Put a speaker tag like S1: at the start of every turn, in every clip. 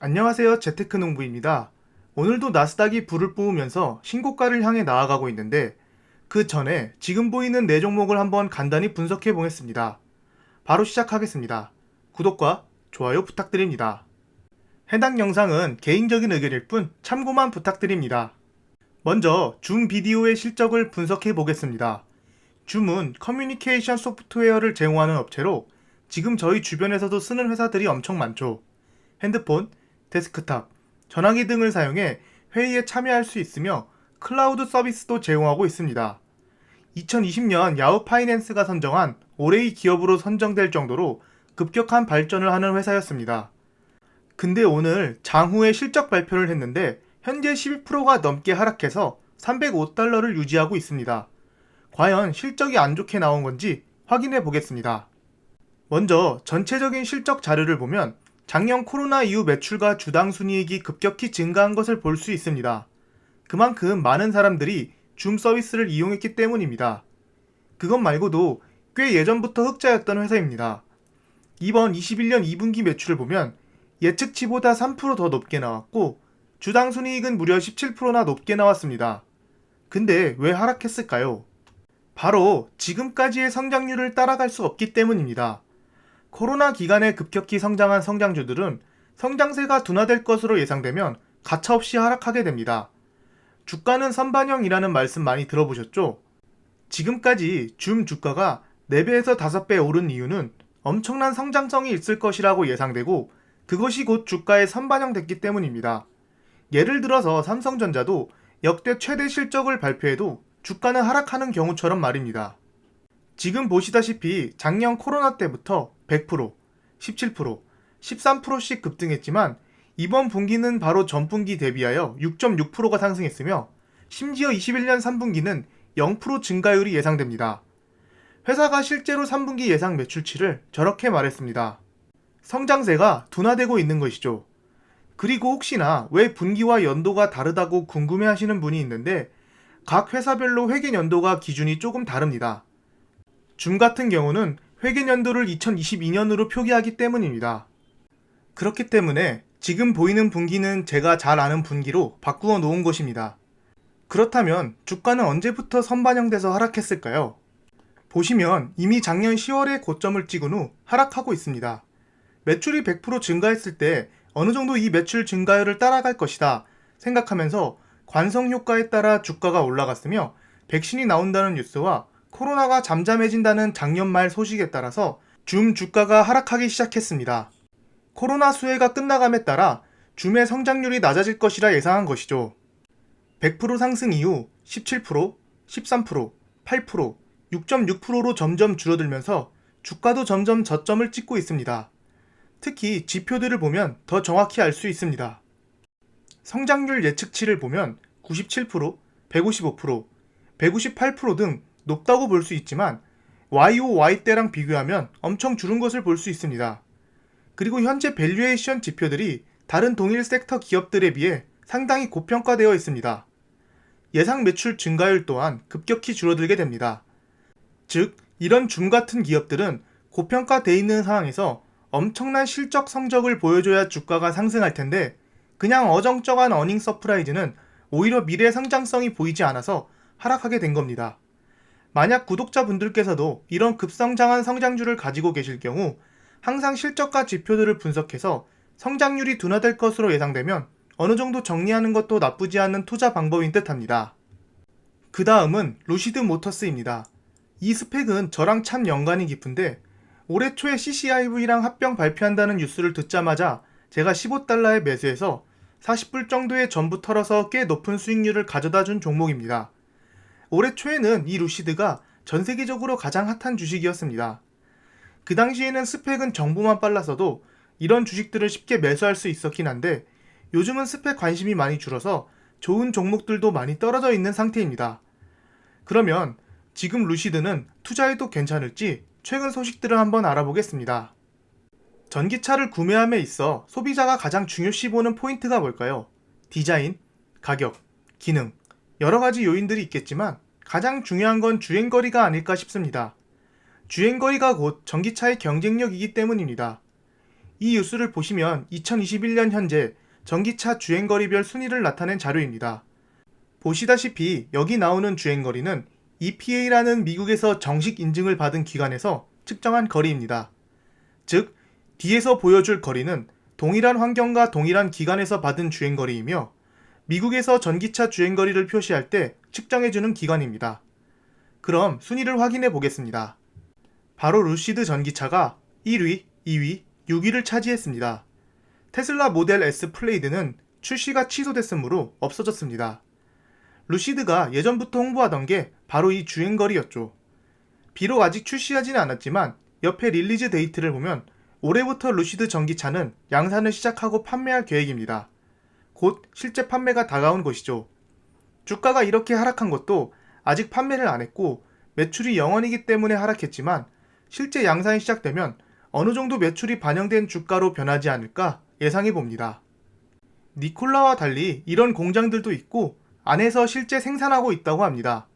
S1: 안녕하세요. 재테크농부입니다. 오늘도 나스닥이 불을 뿜으면서 신고가를 향해 나아가고 있는데 그 전에 지금 보이는 네 종목을 한번 간단히 분석해 보겠습니다. 바로 시작하겠습니다. 구독과 좋아요 부탁드립니다. 해당 영상은 개인적인 의견일 뿐 참고만 부탁드립니다. 먼저 줌 비디오의 실적을 분석해 보겠습니다. 줌은 커뮤니케이션 소프트웨어를 제공하는 업체로 지금 저희 주변에서도 쓰는 회사들이 엄청 많죠. 핸드폰, 데스크탑, 전화기 등을 사용해 회의에 참여할 수 있으며 클라우드 서비스도 제공하고 있습니다. 2020년 야후 파이낸스가 선정한 올해의 기업으로 선정될 정도로 급격한 발전을 하는 회사였습니다. 근데 오늘 장후에 실적 발표를 했는데 현재 12%가 넘게 하락해서 305달러를 유지하고 있습니다. 과연 실적이 안 좋게 나온 건지 확인해 보겠습니다. 먼저 전체적인 실적 자료를 보면 작년 코로나 이후 매출과 주당 순이익이 급격히 증가한 것을 볼 수 있습니다. 그만큼 많은 사람들이 줌 서비스를 이용했기 때문입니다. 그것 말고도 꽤 예전부터 흑자였던 회사입니다. 이번 21년 2분기 매출을 보면 예측치보다 3%더 높게 나왔고 주당 순이익은 무려 17%나 높게 나왔습니다. 근데 왜 하락했을까요? 바로 지금까지의 성장률을 따라갈 수 없기 때문입니다. 코로나 기간에 급격히 성장한 성장주들은 성장세가 둔화될 것으로 예상되면 가차없이 하락하게 됩니다. 주가는 선반영이라는 말씀 많이 들어보셨죠? 지금까지 줌 주가가 4배에서 5배 오른 이유는 엄청난 성장성이 있을 것이라고 예상되고 그것이 곧 주가에 선반영됐기 때문입니다. 예를 들어서 삼성전자도 역대 최대 실적을 발표해도 주가는 하락하는 경우처럼 말입니다. 지금 보시다시피 작년 코로나 때부터 100%, 17%, 13%씩 급등했지만 이번 분기는 바로 전분기 대비하여 6.6%가 상승했으며 심지어 21년 3분기는 0% 증가율이 예상됩니다. 회사가 실제로 3분기 예상 매출치를 저렇게 말했습니다. 성장세가 둔화되고 있는 것이죠. 그리고 혹시나 왜 분기와 연도가 다르다고 궁금해하시는 분이 있는데 각 회사별로 회계연도가 기준이 조금 다릅니다. 줌 같은 경우는 회계연도를 2022년으로 표기하기 때문입니다. 그렇기 때문에 지금 보이는 분기는 제가 잘 아는 분기로 바꾸어 놓은 것입니다. 그렇다면 주가는 언제부터 선반영돼서 하락했을까요? 보시면 이미 작년 10월에 고점을 찍은 후 하락하고 있습니다. 매출이 100% 증가했을 때 어느 정도 이 매출 증가율을 따라갈 것이다 생각하면서 관성 효과에 따라 주가가 올라갔으며 백신이 나온다는 뉴스와 코로나가 잠잠해진다는 작년 말 소식에 따라서 줌 주가가 하락하기 시작했습니다. 코로나 수혜가 끝나감에 따라 줌의 성장률이 낮아질 것이라 예상한 것이죠. 100% 상승 이후 17%, 13%, 8%, 6.6%로 점점 줄어들면서 주가도 점점 저점을 찍고 있습니다. 특히 지표들을 보면 더 정확히 알 수 있습니다. 성장률 예측치를 보면 97%, 155%, 158% 등 높다고 볼 수 있지만 YOY 때랑 비교하면 엄청 줄은 것을 볼 수 있습니다. 그리고 현재 밸류에이션 지표들이 다른 동일 섹터 기업들에 비해 상당히 고평가되어 있습니다. 예상 매출 증가율 또한 급격히 줄어들게 됩니다. 즉, 이런 줌 같은 기업들은 고평가되어 있는 상황에서 엄청난 실적 성적을 보여줘야 주가가 상승할 텐데 그냥 어정쩡한 어닝 서프라이즈는 오히려 미래 성장성이 보이지 않아서 하락하게 된 겁니다. 만약 구독자분들께서도 이런 급성장한 성장률을 가지고 계실 경우 항상 실적과 지표들을 분석해서 성장률이 둔화될 것으로 예상되면 어느 정도 정리하는 것도 나쁘지 않은 투자 방법인 듯 합니다. 그 다음은 루시드 모터스입니다. 이 스펙은 저랑 참 연관이 깊은데 올해 초에 CCIV랑 합병 발표한다는 뉴스를 듣자마자 제가 15달러에 매수해서 40불 정도의 전부 털어서 꽤 높은 수익률을 가져다 준 종목입니다. 올해 초에는 이 루시드가 전 세계적으로 가장 핫한 주식이었습니다. 그 당시에는 스펙은 정보만 빨랐어도 이런 주식들을 쉽게 매수할 수 있었긴 한데 요즘은 스펙 관심이 많이 줄어서 좋은 종목들도 많이 떨어져 있는 상태입니다. 그러면 지금 루시드는 투자해도 괜찮을지 최근 소식들을 한번 알아보겠습니다. 전기차를 구매함에 있어 소비자가 가장 중요시 보는 포인트가 뭘까요? 디자인, 가격, 기능, 여러 가지 요인들이 있겠지만 가장 중요한 건 주행거리가 아닐까 싶습니다. 주행거리가 곧 전기차의 경쟁력이기 때문입니다. 이 뉴스를 보시면 2021년 현재 전기차 주행거리별 순위를 나타낸 자료입니다. 보시다시피 여기 나오는 주행거리는 EPA라는 미국에서 정식 인증을 받은 기관에서 측정한 거리입니다. 즉, 뒤에서 보여줄 거리는 동일한 환경과 동일한 기관에서 받은 주행거리이며 미국에서 전기차 주행거리를 표시할 때 측정해주는 기관입니다. 그럼 순위를 확인해 보겠습니다. 바로 루시드 전기차가 1위, 2위, 6위를 차지했습니다. 테슬라 모델 S 플레이드는 출시가 취소됐으므로 없어졌습니다. 루시드가 예전부터 홍보하던 게 바로 이 주행거리였죠. 비록 아직 출시하지는 않았지만 옆에 릴리즈 데이트를 보면 올해부터 루시드 전기차는 양산을 시작하고 판매할 계획입니다. 곧 실제 판매가 다가온 것이죠. 주가가 이렇게 하락한 것도 아직 판매를 안 했고 매출이 0원이기 때문에 하락했지만 실제 양산이 시작되면 어느 정도 매출이 반영된 주가로 변하지 않을까 예상해 봅니다. 니콜라와 달리 이런 공장들도 있고 안에서 실제 생산하고 있다고 합니다.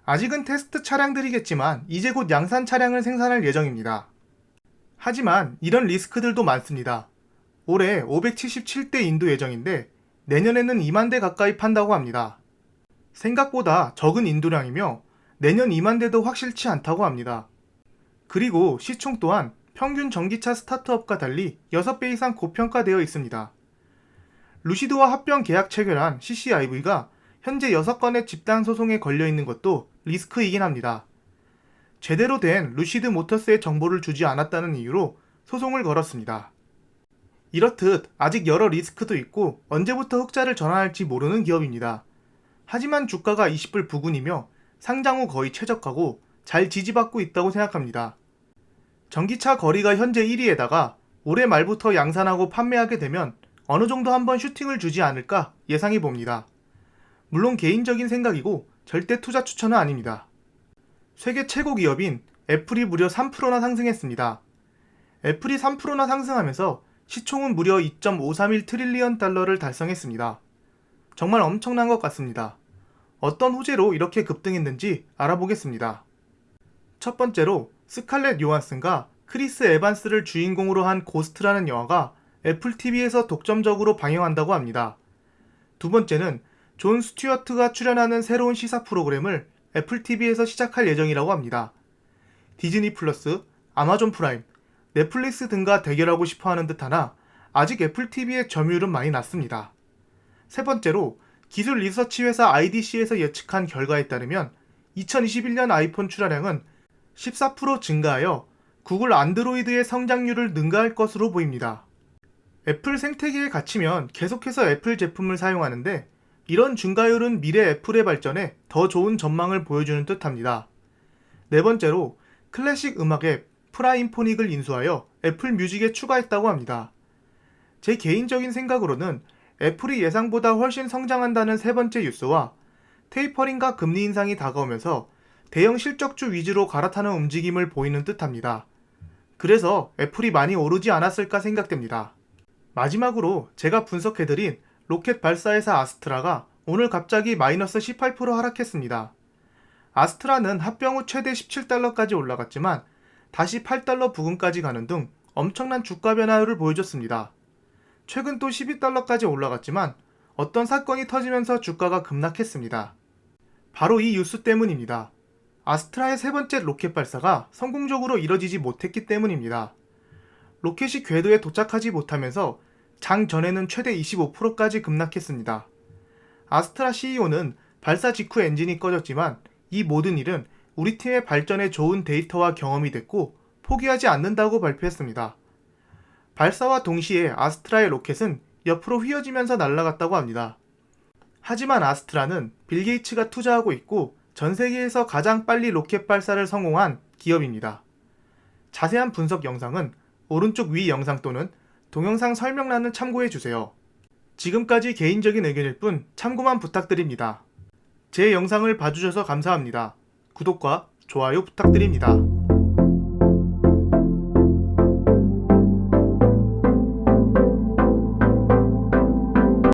S1: 아직은 테스트 차량들이겠지만 이제 곧 양산 차량을 생산할 예정입니다. 하지만 이런 리스크들도 많습니다. 올해 577대 인도 예정인데 내년에는 2만 대 가까이 판다고 합니다. 생각보다 적은 인도량이며 내년 2만 대도 확실치 않다고 합니다. 그리고 시총 또한 평균 전기차 스타트업과 달리 6배 이상 고평가되어 있습니다. 루시드와 합병 계약 체결한 CCIV가 현재 6건의 집단 소송에 걸려있는 것도 리스크이긴 합니다. 제대로 된 루시드 모터스의 정보를 주지 않았다는 이유로 소송을 걸었습니다. 이렇듯 아직 여러 리스크도 있고 언제부터 흑자를 전환할지 모르는 기업입니다. 하지만 주가가 20불 부근이며 상장 후 거의 최저가고 잘 지지받고 있다고 생각합니다. 전기차 거리가 현재 1위에다가 올해 말부터 양산하고 판매하게 되면 어느 정도 한번 슈팅을 주지 않을까 예상해 봅니다. 물론 개인적인 생각이고 절대 투자 추천은 아닙니다. 세계 최고 기업인 애플이 무려 3%나 상승했습니다. 애플이 3%나 상승하면서 시총은 무려 2.531 트릴리언 달러를 달성했습니다. 정말 엄청난 것 같습니다. 어떤 호재로 이렇게 급등했는지 알아보겠습니다. 첫 번째로 스칼렛 요한슨과 크리스 에반스를 주인공으로 한 고스트라는 영화가 애플 TV에서 독점적으로 방영한다고 합니다. 두 번째는 존 스튜어트가 출연하는 새로운 시사 프로그램을 애플 TV에서 시작할 예정이라고 합니다. 디즈니 플러스, 아마존 프라임, 넷플릭스 등과 대결하고 싶어하는 듯하나 아직 애플 TV의 점유율은 많이 낮습니다. 세 번째로 기술 리서치 회사 IDC에서 예측한 결과에 따르면 2021년 아이폰 출하량은 14% 증가하여 구글 안드로이드의 성장률을 능가할 것으로 보입니다. 애플 생태계에 갇히면 계속해서 애플 제품을 사용하는데 이런 증가율은 미래 애플의 발전에 더 좋은 전망을 보여주는 듯합니다. 네 번째로 클래식 음악 앱 프라임포닉을 인수하여 애플 뮤직에 추가했다고 합니다. 제 개인적인 생각으로는 애플이 예상보다 훨씬 성장한다는 세 번째 뉴스와 테이퍼링과 금리 인상이 다가오면서 대형 실적주 위주로 갈아타는 움직임을 보이는 듯합니다. 그래서 애플이 많이 오르지 않았을까 생각됩니다. 마지막으로 제가 분석해드린 로켓 발사회사 아스트라가 오늘 갑자기 마이너스 18% 하락했습니다. 아스트라는 합병 후 최대 17달러까지 올라갔지만 다시 8달러 부근까지 가는 등 엄청난 주가 변화를 보여줬습니다. 최근 또 12달러까지 올라갔지만 어떤 사건이 터지면서 주가가 급락했습니다. 바로 이 뉴스 때문입니다. 아스트라의 세 번째 로켓 발사가 성공적으로 이뤄지지 못했기 때문입니다. 로켓이 궤도에 도착하지 못하면서 장 전에는 최대 25%까지 급락했습니다. 아스트라 CEO는 발사 직후 엔진이 꺼졌지만 이 모든 일은 우리 팀의 발전에 좋은 데이터와 경험이 됐고 포기하지 않는다고 발표했습니다. 발사와 동시에 아스트라의 로켓은 옆으로 휘어지면서 날아갔다고 합니다. 하지만 아스트라는 빌 게이츠가 투자하고 있고 전 세계에서 가장 빨리 로켓 발사를 성공한 기업입니다. 자세한 분석 영상은 오른쪽 위 영상 또는 동영상 설명란을 참고해주세요. 지금까지 개인적인 의견일 뿐 참고만 부탁드립니다. 제 영상을 봐주셔서 감사합니다. 구독과 좋아요 부탁드립니다.